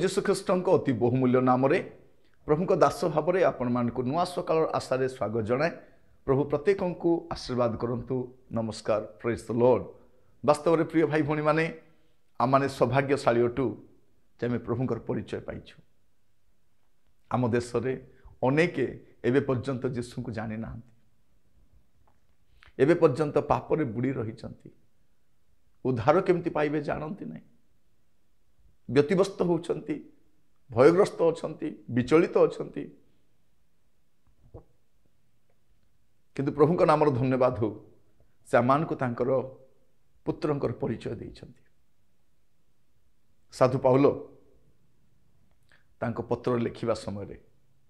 जीशु ख्रीष्ट अति बहुमूल्य नाम प्रभु दास भाव में आपण मान नुआ सकाल आशारे स्वागत जनाए। प्रभु प्रत्येक को आशीर्वाद करंतु। नमस्कार, प्रेज द लॉर्ड। वास्तव में प्रिय भाई भौणी माने आम मैंने सौभाग्यशाली अटू जे आम प्रभुंकर परिचय पाइछु। आम देश में अनेक एवं पर्यंत जीशु को जानी ना, एवं पर्यंत पापरे बुड़ी रही, उद्धार केमती पाइबे जानती नहीं, व्यतिव्यस्त होती, भयग्रस्त अच्छा, विचलित अच्छा, किंतु प्रभु का नाम धन्यवाद हो से आमान को तांकर पुत्रंकर परिचय देइछंती। साधु पाउल तांको पत्र लिखिबा समय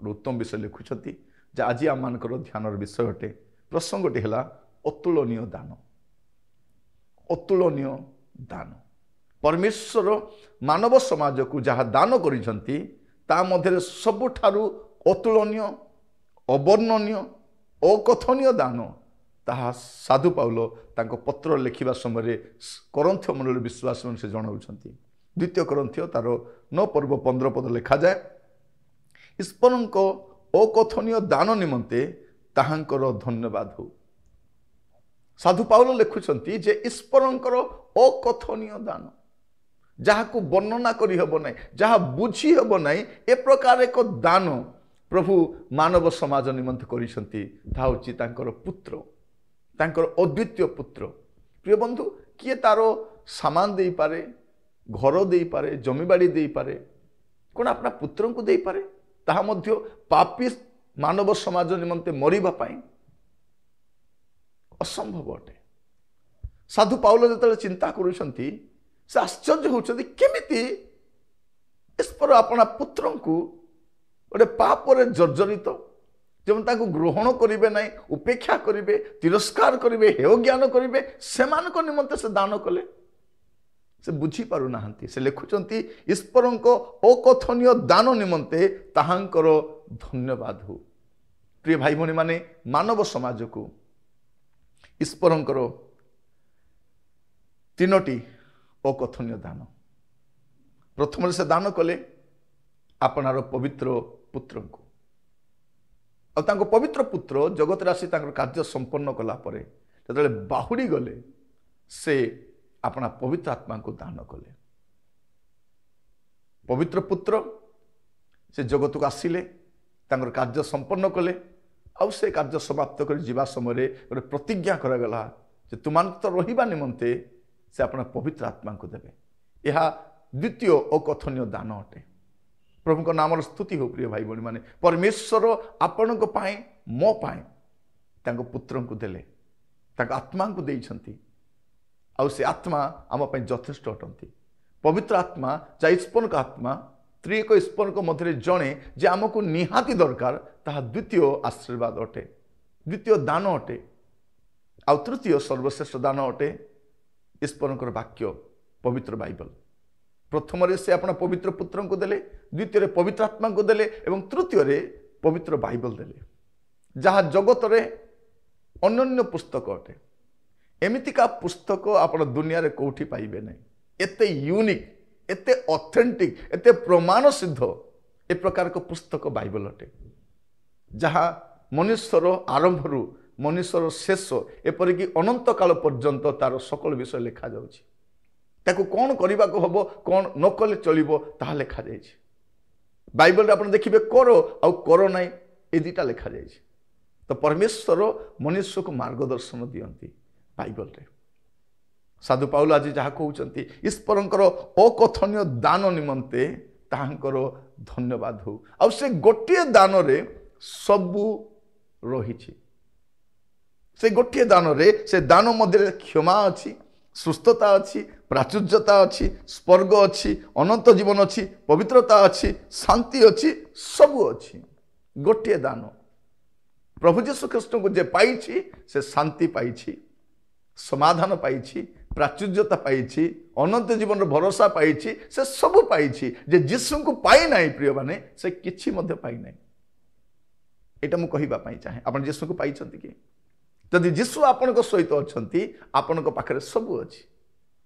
उत्तम विषय लिखुछंती जे आज आमानकर ध्यानर विषय अटे। प्रसंगटी है अतुलनीय दान। अतुलनीय दान परमेश्वर मानव समाज को जहाँ दान करिसंती ता मध्य सबुठारु अतुलनीय, अवर्णनीय, अकथनीय दान ताहा साधु पाउल तांको पत्र लिखिबा समय करंथ्य मंडली विश्वास से जणाउछंती। द्वितीय करंथ्य तार 9 पर्व 15 पद लिखा जाए, ईश्वरंक अकथनीय दान निमंते ताहांकर धन्यवाद हो। साधु पाउल लिखुछंती जे ईश्वरंकर अकथनीय दान जहाँ को वर्णना करि हबो नै, जहाँ बुझी हबो नै, ए प्रकार एक दान प्रभु मानव समाज निमंत करिसंती। ता होची तांकर पुत्र, तांकर अद्वितीय पुत्र। प्रिय बंधु, किए तारो सामान दे पारे, घर दे पारे, जमीबाड़ी दे पारे, कोन अपना पुत्र को दे पारे? ताहा मध्य पापी मानव समाज निमंते मरिबा पाई असंभव अटे। साधु पाउल जतले चिंता करुछंती से आश्चर्य होउछंती केमिति ईश्वर अपना पुत्र को गोटे पापरे जर्जरित जब ताको ग्रहण करिवे नै, उपेक्षा करिवे, तिरस्कार करिवे, हेय ज्ञान करिवे, सेमानक निमंते से दान कले। से बुझी पारु नाहंती। से लिखुचंती ईश्वरंक अकथनीय दान निमंते ताहांकर धन्यवाद हो। प्रिय भाई भौणी माने मानव समाज को ईश्वरंकर 3टी अकथनीय दान। प्रथम से दान कले आपनार पवित्र पुत्र को, और तांको पवित्र पुत्र जगत राशि तांकर कार्य संपन्न कला परे जतले बाहुड़ी गले से अपना पवित्र आत्मा को दान कले। पवित्र पुत्र से जगत को आसिले, तांकर कार्य संपन्न कले, आउ से कार्य समाप्त कर जीवा समय गोटे प्रतिज्ञा करागला जे तुमान तो रहिबा निमंते से अपना पवित्र आत्मा को देवे। यह द्वितीय अकथनीय दान अटे। प्रभु का नाम स्तुति हो। प्रिय भाई भौणी माने परमेश्वर आपण को पाए, मो पाए तांको पुत्र को देले, तांको आत्मा को देइछंती, आउ से आत्मा आम पाए यथेष्ट अटंती। पवित्र आत्मा जा ईश्वर का आत्मा त्रिएक ईश्वर को मध्य जड़े जे आमको निहाती दरकार, ताहा द्वितीय आशीर्वाद अटे, द्वितीय दान अटे। आउ तृतीय सर्वश्रेष्ठ दान अटे ईश्वरंकर वाक्य पवित्र बाइबल। प्रथम से अपना पवित्र पुत्र को देले, द्वितीय पवित्र आत्मा को देले, एवं तृतीय पवित्र बाइबल देले, जहाँ जगत रे अन्य पुस्तक अटे। एमितिका पुस्तक आपण दुनिया रे कोठी पाइबे नहीं। एते यूनिक, एते ऑथेंटिक, एते प्रमाण सिद्ध ए प्रकार को पुस्तक बाइबल अटे, जहाँ मनुष्यर आरंभरू मनुष्यर शेष एपरिक अनंत काल पर्यंत तार सकल विषय लिखा जाउछि। ताको कौन करने को हम, कौन न कले चलो ताहा लिखा जाए। बाइबल रे आपण देखिबे करो आउ करो नाई, ए दुटा लिखा जाए। तो परमेश्वर मनुष्य को मार्गदर्शन दियंती बाइबल रे। साधु पाउल आज जहाँ कहउचंती ईश्वरंकर अकथनीय दान निमंते ताहांकर धन्यवाद हो। आ से गोटे दान रे सबु रही। से गोटे दान रे, से दान मध्य क्षमा अच्छी, सुस्थता अच्छी, प्राचुर्यता अच्छी, स्वर्ग अच्छी, अनंत जीवन अच्छी, पवित्रता अच्छी, शांति अच्छी, सबू अच्छी। गोटे दान प्रभु जीशु ख्रीष्ट को जे पाइछि से शांति पाइछि, समाधान पाइछि, प्राचुर्यता पाइछि, अनंत जीवन भरोसा पाइछि, से सबू पाइछि। जे जीशु को पाई नाही प्रिय माने से किछि मध्य पाई नाही। एटा मु कहिबा पई चाहे आपण जीशु को पाइछंती कि? जदि जीशु आपण को सहित अछंती, आपण को पाखरे सबू अछि।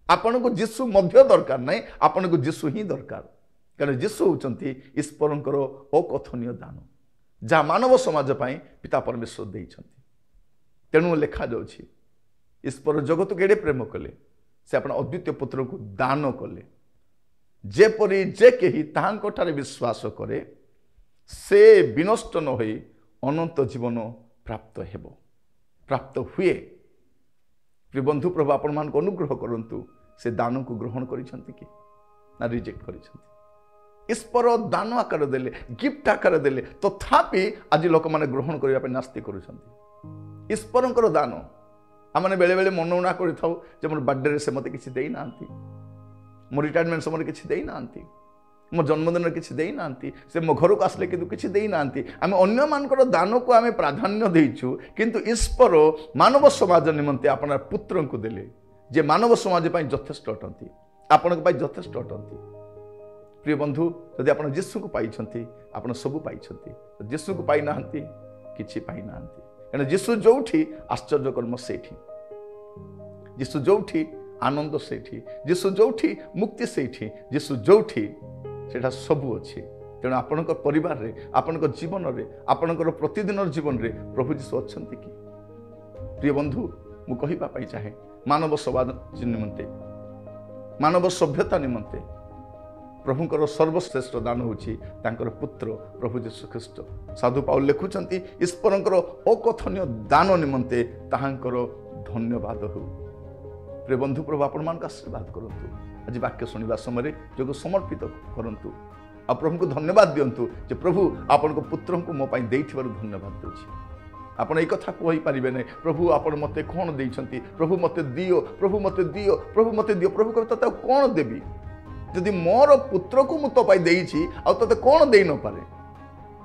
आपण को जीशु मध्य दरकार नहीं, आपण को जीशु ही दरकार। कारण जीशु होउचंती ईश्वरंकर अकथनीय दान जहाँ मानव समाज पाई पिता परमेश्वर देइछंती। तेणु लिखा जाउछि ईश्वर जगत को एडे प्रेम कले से अपना अद्वितीय पुत्र को दान कले जेपरी जे केही ताहांको ठारे विश्वास करे से विनष्ट न होई अनंत जीवन प्राप्त हेबो प्राप्त हुए। प्रिय बंधु प्रभु आपण मान को अनुग्रह करंतु से दान को ग्रहण करिसंती कि ना रिजेक्ट करिसंती। ईश्वर दान आकार देले गिफ्ट आकार देले तथापि आज लोक माने ग्रहण करिया पे नास्ति करूछंती। ईश्वरंकर दान आमने बेले बेले मनोना करिथाउ जे मोर बर्थडे रे से मते किछि देई नांती, मो रिटायरमेंट समय किछि देई नांती, मो जन्मदिन किछि देई नांती, से मो घर को आसले किंतु किछि देई नांती। आमे अन्य मानकर दान को आमे प्राधान्य देइछु किंतु ईश्वर मानव समाज निमंते आपन पुत्र को देले जे मानव समाज पई यथेष्ट अटंती आपन पई यथेष्ट अटंती। प्रिय बंधु यदि आपन यीशु को पाइछंती आपन सब पाइछंती, यीशु को पाइ नांती किछि पाइ नांती। कारण यीशु जोठी आश्चर्य कर्म सेठी, यीशु जोठी आनंद सेठी, यीशु जोठी मुक्ति सेठी, यीशु जोठी सेटा सबु अछि। तेणु आपनक परिवार रे आपनक जीवन रे आपनकर प्रतिदिन जीवन रे प्रभु यीशु अछंती कि। प्रिय बंधु मु कहिबा पाई चाहे मानव समाज निमंते मानव सभ्यता निमंते प्रभुंकर सर्वश्रेष्ठ दान होछि तांकर पुत्र प्रभु यीशु ख्रीष्ट। साधु पाउल लिखुचंती ईश्वरंकर अकथनीय दान निमंते ताहांकर धन्यवाद हो। प्रिय बंधु प्रभु आपण मान का आशीर्वाद करंतु। आज वाक्य सुनिबा समय जो समर्पित करंतु आ प्रभु को धन्यवाद दियंतु जे प्रभु आपण को पुत्र को मो पई देइथिबारु धन्यवाद देउछि। आपण एई कथा कहि परिबे नै प्रभु आपण मते कोन देइछंती, प्रभु मते दियो, प्रभु मते दियो, प्रभु मते दियो। प्रभु कहता त कोन देबी यदि मोर पुत्र को मु तो पाई देइछि आ तते कोन देइ न पारे।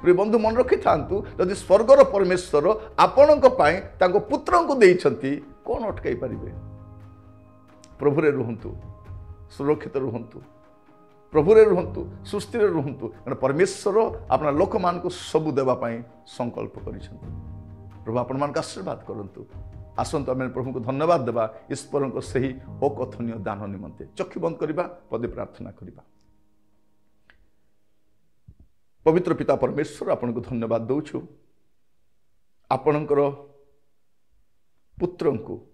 प्रिय बंधु मन रखि थांतु यदि स्वर्गर परमेश्वर आपणक पाई ताको पुत्र को देइछंती कोन अटकाई परिबे। प्रभु रे रुहंतु, सुरक्षित रुहंतु, प्रभु रे रुहंतु, सुस्थिर रुहंतु। कारण परमेश्वर अपना लोक मान को सब देवा पाई संकल्प करिसंती। प्रभु आपण मान का आशीर्वाद करंतु। आसंतु आमे प्रभु को धन्यवाद देबा ईश्वर को सही अकथनीय दान निमंते। चक्षु बंद करिबा, पदे प्रार्थना करिबा। पवित्र पिता परमेश्वर आपण को धन्यवाद दउछु आपणकर पुत्र को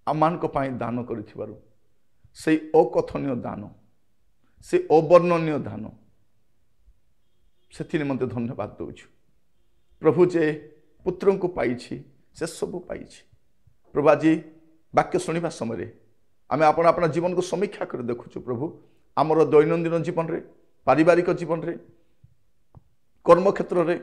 आमान को पाई दान करिथिबारु से अकथनीय दान से अवर्णनीय दान से निमंते धन्यवाद दउछु। प्रभु जे पुत्र को पाइछि से सब पाइछि। प्रभु आज वाक्य शुणा समय आम आपण अपना जीवन को समीक्षा कर देखुछु। प्रभु आमर दैनंदिन जीवन रे, पारिवारिक जीवन रे, कर्म क्षेत्र रे,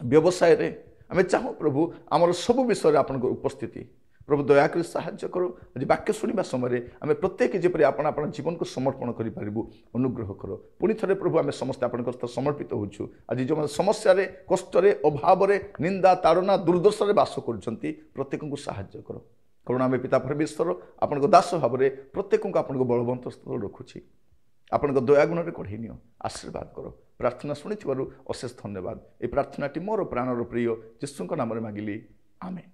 व्यवसाय रे आम चाहूँ प्रभु आमर सब विषय आपन उपस्थिति प्रभु दयाकर साहाय्य करो। आज वाक्य शुणा समय आम प्रत्येक जेपरि आपण आपण जीवन को समर्पण करि पारिबु अनुग्रह करो। पुणी थरे प्रभु आम समस्त आपण हस्त समर्पित होछु। आज जो समस्या रे, कष्ट रे, अभाव रे, निंदा ताड़ना दुर्दशा रे वास करछंती प्रत्येक को साहाय्य करो। करुणा में पिता परमेश्वर आपण को दास भाव रे प्रत्येक को आपण को बलवंत स्थल रखुछि। आपण को दया गुण रे कढै नियो, आशीर्वाद करो। प्रार्थना सुनिथिबारु अशेष धन्यवाद। ए प्रार्थनाटी मोर प्राणर प्रिय यीशुଙ୍କ नामरे मागिली, आमेन।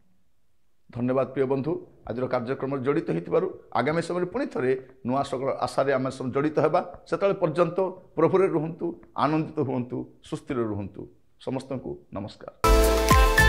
धन्यवाद प्रिय बंधु आज कार्यक्रम जड़ित होइतिबारु। आगामी समय पुणी थे नुआ सकल आशारे आम जड़ित होगा। सेतले पर्यंत प्रभुरे रुहंतु, आनंदित हुंतु, सुस्थिर रुहंतु। समस्त को नमस्कार।